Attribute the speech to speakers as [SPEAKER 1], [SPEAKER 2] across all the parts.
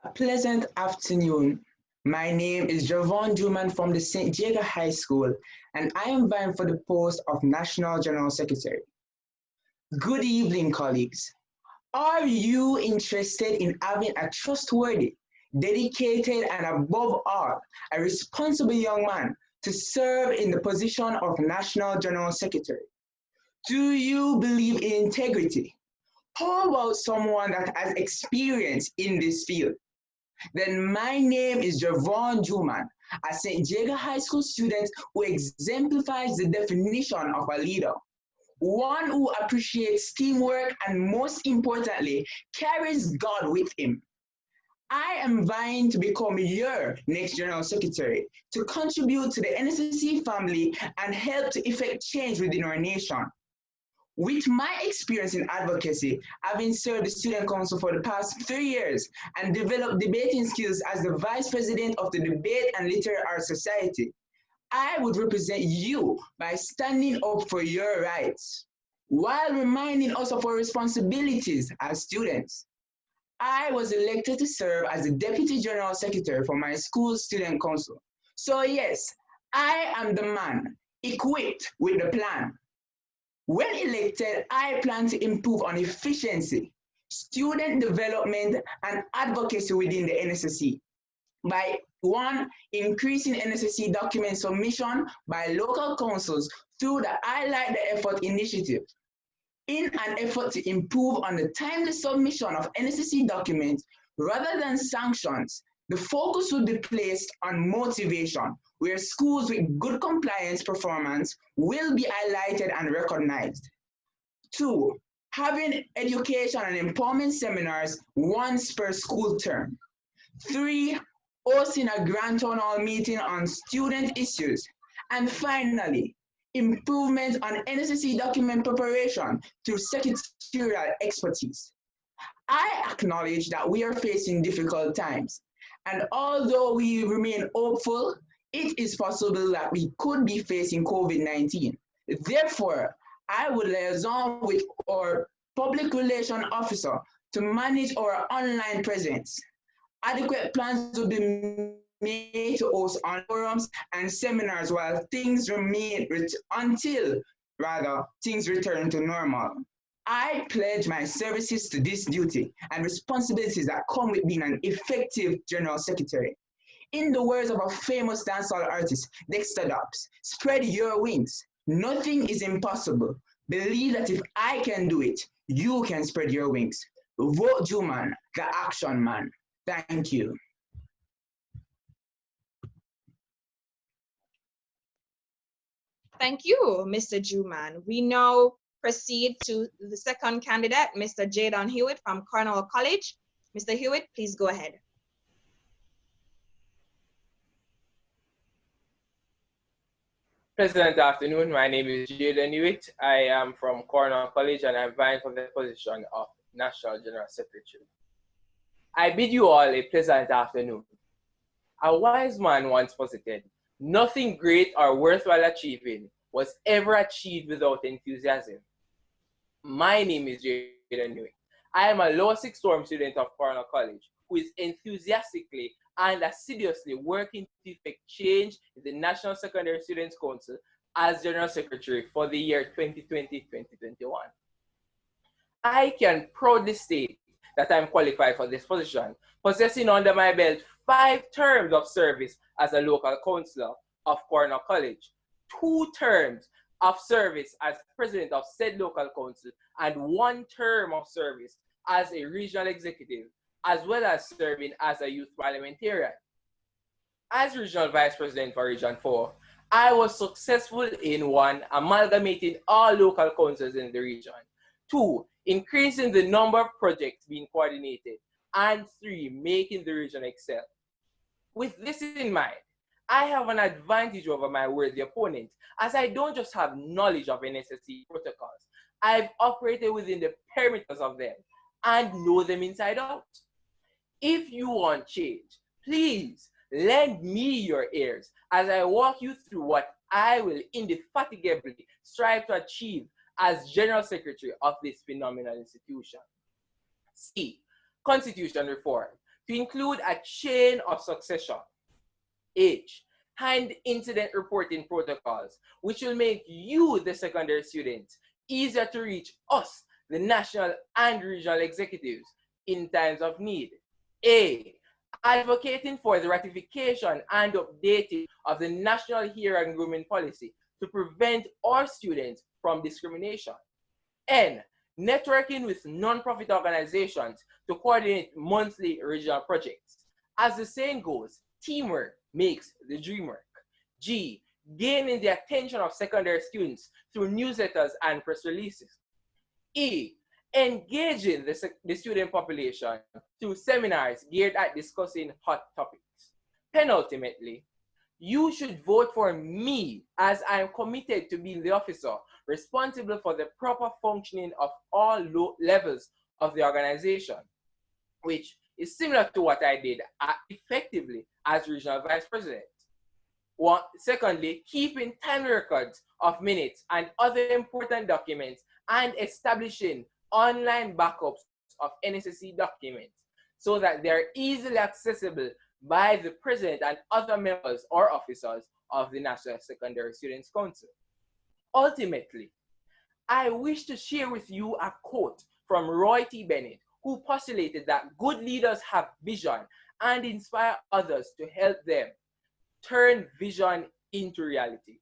[SPEAKER 1] A pleasant afternoon. My name is Jevaughn Juman from the St. Jago High School, and I am vying for the post of National General Secretary. Good evening, colleagues. Are you interested in having a trustworthy, dedicated, and above all, a responsible young man to serve in the position of National General Secretary? Do you believe in integrity? How about someone that has experience in this field? Then my name is Jevaughn Juman, a St. Jago High School student who exemplifies the definition of a leader. One who appreciates teamwork and most importantly, carries God with him. I am vying to become your next General Secretary to contribute to the NSSC family and help to effect change within our nation. With my experience in advocacy, having served the Student Council for the past 3 years and developed debating skills as the Vice President of the Debate and Literary Arts Society, I would represent you by standing up for your rights, while reminding us of our responsibilities as students. I was elected to serve as the Deputy General Secretary for my school's Student Council. So yes, I am the man, equipped with the plan. When elected, I plan to improve on efficiency, student development, and advocacy within the NSSC by one, increasing NSSC document submission by local councils through the I Like the Effort initiative. In an effort to improve on the timely submission of NSSC documents rather than sanctions, the focus would be placed on motivation, where schools with good compliance performance will be highlighted and recognized. Two, having education and empowerment seminars once per school term. Three, hosting a grand town hall meeting on student issues. And finally, improvement on NSSC document preparation through secretarial expertise. I acknowledge that we are facing difficult times, and although we remain hopeful, it is possible that we could be facing COVID-19. Therefore, I would liaison with our public relation officer to manage our online presence. Adequate plans will be made to host on forums and seminars while things return to normal. I pledge my services to this duty and responsibilities that come with being an effective General Secretary. In the words of a famous dancehall artist, Dexter Dobbs, spread your wings. Nothing is impossible. Believe that if I can do it, you can spread your wings. Vote Juman, the action man. Thank you.
[SPEAKER 2] Thank you, Mr. Juman. We now proceed to the second candidate, Mr. Jadon Hewitt from Cornwall College. Mr. Hewitt, please go ahead.
[SPEAKER 3] Pleasant afternoon. My name is Jadon Hewitt. I am from Cornwall College and I'm vying for the position of National General Secretary. I bid you all a pleasant afternoon. A wise man once posited, nothing great or worthwhile achieving was ever achieved without enthusiasm. My name is Jadon Hewitt. I am a Law 6 Storm student of Cornwall College who is enthusiastically and assiduously working to effect change in the National Secondary Students' Council as General Secretary for the year 2020-2021. I can proudly state that I'm qualified for this position, possessing under my belt 5 terms of service as a local councillor of Cornwall College, 2 terms of service as president of said local council, and 1 term of service as a regional executive, as well as serving as a youth parliamentarian. As regional vice president for Region 4, I was successful in 1, amalgamating all local councils in the region, 2, increasing the number of projects being coordinated, and 3, making the region excel. With this in mind, I have an advantage over my worthy opponent, as I don't just have knowledge of NSSC protocols, I've operated within the perimeters of them and know them inside out. If you want change, please lend me your ears as I walk you through what I will indefatigably strive to achieve as General Secretary of this phenomenal institution. C. Constitution reform to include a chain of succession. H, hand incident reporting protocols, which will make you, the secondary students, easier to reach us, the national and regional executives, in times of need. A, advocating for the ratification and updating of the National Hair and Grooming Policy to prevent all students from discrimination. N, networking with non-profit organizations to coordinate monthly regional projects. As the saying goes, teamwork makes the dream work. G, gaining the attention of secondary students through newsletters and press releases. E, engaging the student population through seminars geared at discussing hot topics. Penultimately, you should vote for me, as I am committed to being the officer responsible for the proper functioning of all levels of the organization, which is similar to what I did effectively as regional vice president. Secondly, keeping time records of minutes and other important documents and establishing online backups of NSSC documents so that they are easily accessible by the president and other members or officers of the National Secondary Students Council. Ultimately, I wish to share with you a quote from Roy T. Bennett, who postulated that good leaders have vision and inspire others to help them turn vision into reality.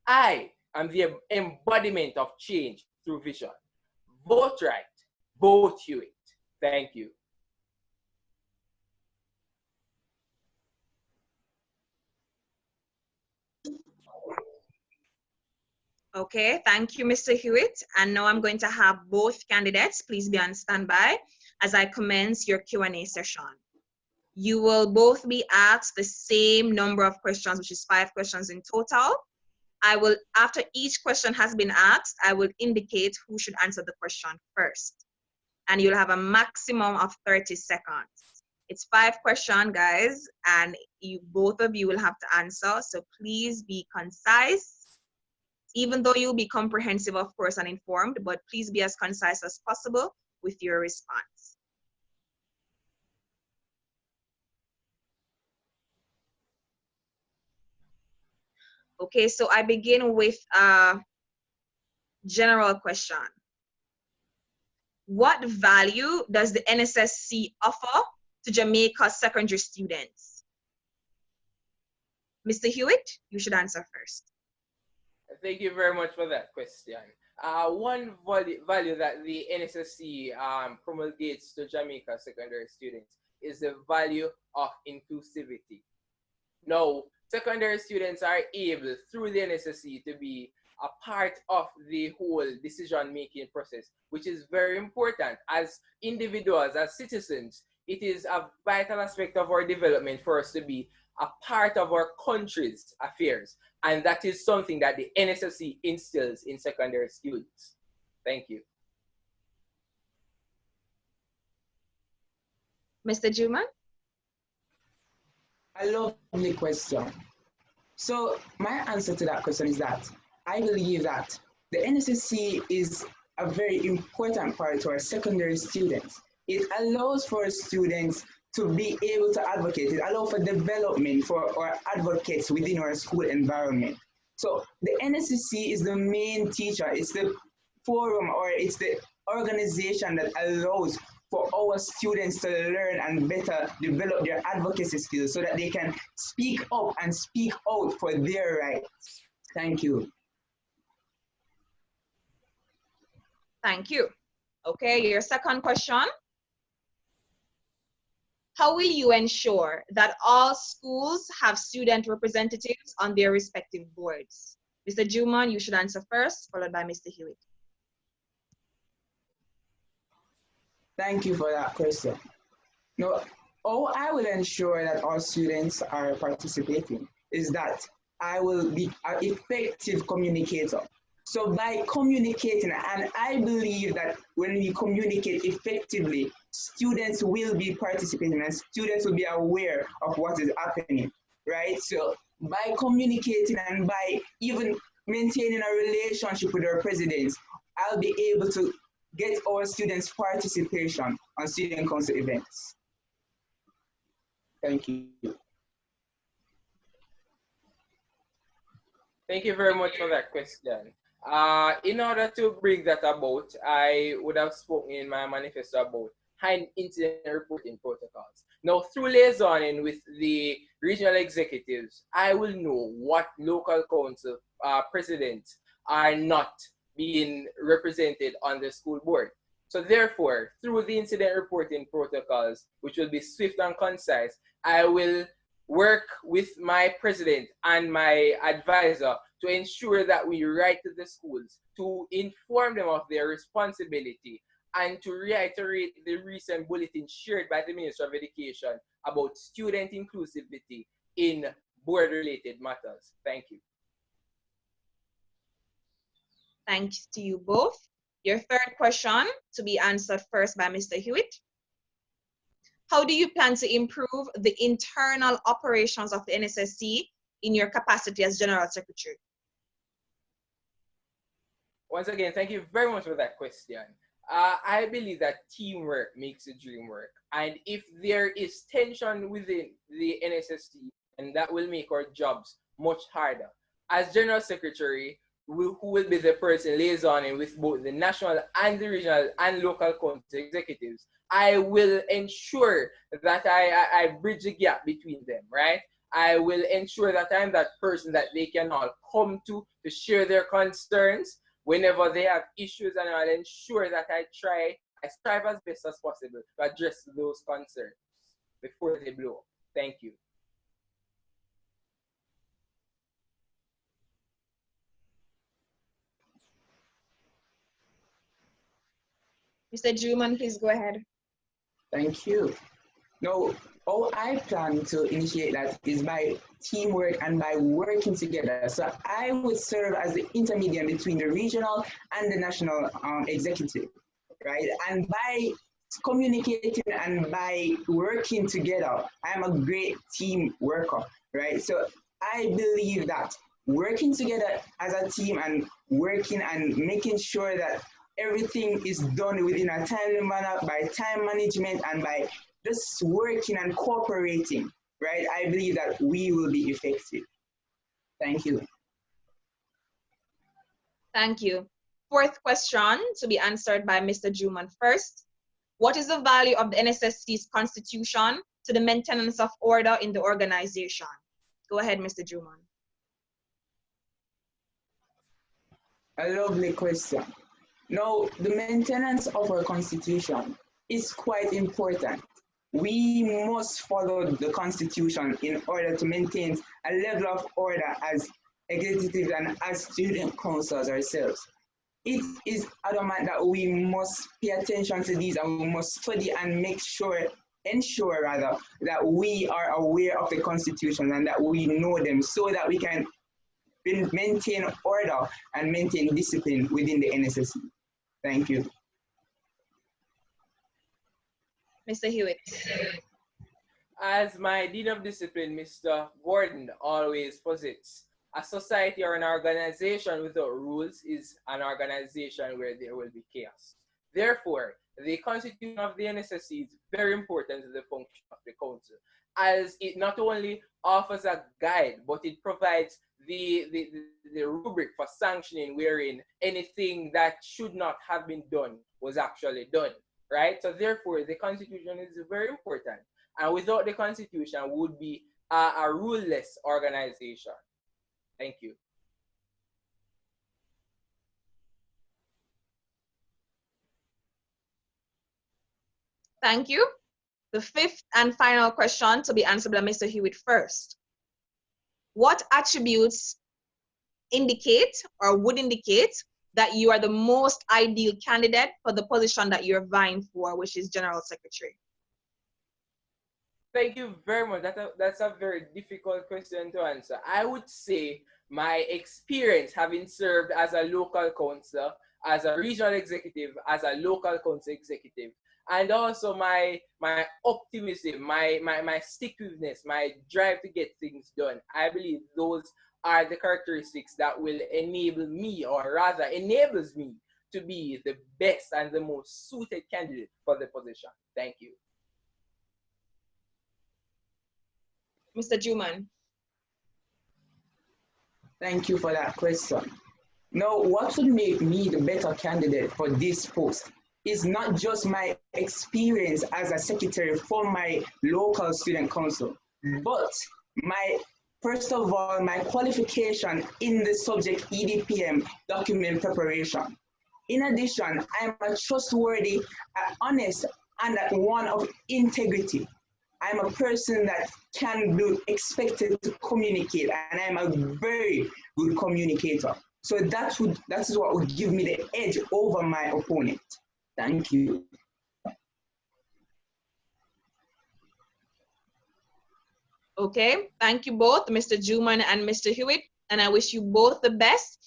[SPEAKER 3] I am the embodiment of change through vision. Vote right, vote Hewitt. Thank you.
[SPEAKER 2] Okay, thank you, Mr. Hewitt. And now I'm going to have both candidates, please be on standby as I commence your Q&A session. You will both be asked the same number of questions, which is 5 questions in total. I will, after each question has been asked, I will indicate who should answer the question first. And you'll have a maximum of 30 seconds. It's 5 questions, guys, and both of you will have to answer. So please be concise. Even though you'll be comprehensive, of course, and informed, but please be as concise as possible with your response. Okay, so I begin with a general question. What value does the NSSC offer to Jamaica's secondary students? Mr. Hewitt, you should answer first.
[SPEAKER 3] Thank you very much for that question. One value that the NSSC promulgates to Jamaica secondary students is the value of inclusivity. Now, secondary students are able, through the NSSC, to be a part of the whole decision-making process, which is very important. As individuals, as citizens, it is a vital aspect of our development for us to be a part of our country's affairs. And that is something that the NSSC instills in secondary students. Thank you.
[SPEAKER 2] Mr. Juman?
[SPEAKER 1] A lovely question. So my answer to that question is that I believe that the NSSC is a very important part to our secondary students. It allows for students to be able to advocate. It allows for development for our advocates within our school environment. So the NSCC is the main teacher. It's the forum, or it's the organization that allows for our students to learn and better develop their advocacy skills so that they can speak up and speak out for their rights. Thank you.
[SPEAKER 2] Thank you. Okay, your second question. How will you ensure that all schools have student representatives on their respective boards? Mr. Juman, you should answer first, followed by Mr. Hewitt.
[SPEAKER 1] Thank you for that question. Now, how I will ensure that all students are participating is that I will be an effective communicator. So by communicating, and I believe that when we communicate effectively, students will be participating and students will be aware of what is happening, right? So by communicating and by even maintaining a relationship with our presidents, I'll be able to get our students' participation on student council events. Thank you.
[SPEAKER 3] Thank you very much for that question. In order to bring that about, I would have spoken in my manifesto about high incident reporting protocols. Now, through liaisoning with the regional executives, I will know what local council presidents are not being represented on the school board. So therefore, through the incident reporting protocols, which will be swift and concise, I will work with my president and my advisor to ensure that we write to the schools to inform them of their responsibility and to reiterate the recent bulletin shared by the Minister of Education about student inclusivity in board-related matters. Thank you.
[SPEAKER 2] Thanks to you both. Your third question to be answered first by Mr. Hewitt. How do you plan to improve the internal operations of the NSSC in your capacity as General Secretary?
[SPEAKER 3] Once again, thank you very much for that question. I believe that teamwork makes the dream work. And if there is tension within the NSSC, and that will make our jobs much harder. As General Secretary, who will be the person liaisoning with both the national and the regional and local council executives, I will ensure that I bridge the gap between them, right? I will ensure that I'm that person that they can all come to share their concerns whenever they have issues, and I'll ensure that I strive as best as possible to address those concerns before they blow up. Thank you.
[SPEAKER 2] Mr. Juman, please go ahead.
[SPEAKER 1] Thank you. Now, how I plan to initiate that is by teamwork and by working together. So I would serve as the intermediate between the regional and the national executive, right? And by communicating and by working together, I'm a great team worker, right? So I believe that working together as a team and working and making sure that everything is done within a timely manner by time management and by just working and cooperating, right? I believe that we will be effective. Thank you.
[SPEAKER 2] Thank you. Fourth question to be answered by Mr. Juman first. What is the value of the NSSC's constitution to the maintenance of order in the organization? Go ahead, Mr. Juman.
[SPEAKER 1] A lovely question. Now, the maintenance of our constitution is quite important. We must follow the constitution in order to maintain a level of order as executives and as student councils ourselves. It is adamant that we must pay attention to these and we must study and ensure rather, that we are aware of the constitution and that we know them so that we can maintain order and maintain discipline within the NSSC. Thank you.
[SPEAKER 2] Mr. Hewitt.
[SPEAKER 3] As my Dean of Discipline, Mr. Gordon, always posits, a society or an organization without rules is an organization where there will be chaos. Therefore, the constitution of the NSSC is very important to the function of the council, as it not only offers a guide, but it provides the rubric for sanctioning wherein anything that should not have been done was actually done, right? So therefore, the constitution is very important. And without the constitution, we would be a ruleless organization. Thank you.
[SPEAKER 2] Thank you. The fifth and final question to be answered by Mr. Hewitt first. What attributes indicate or would indicate that you are the most ideal candidate for the position that you're vying for, which is General Secretary?
[SPEAKER 3] Thank you very much. That's a very difficult question to answer. I would say my experience having served as a local council, as a regional executive, as a local council executive, and also my optimism, my stick-to-itiveness, my drive to get things done. I believe those are the characteristics that will enable me, or rather enables me, to be the best and the most suited candidate for the position. Thank you.
[SPEAKER 2] Mr. Juman.
[SPEAKER 1] Thank you for that question. Now, what would make me the better candidate for this post is not just my experience as a secretary for my local student council, but my first of all, my qualification in the subject EDPM document preparation. In addition, I'm a trustworthy, honest, and one of integrity. I'm a person that can be expected to communicate, and I'm a very good communicator. So that is what would give me the edge over my opponent. Thank you.
[SPEAKER 2] Okay, thank you both, Mr. Juman and Mr. Hewitt, and I wish you both the best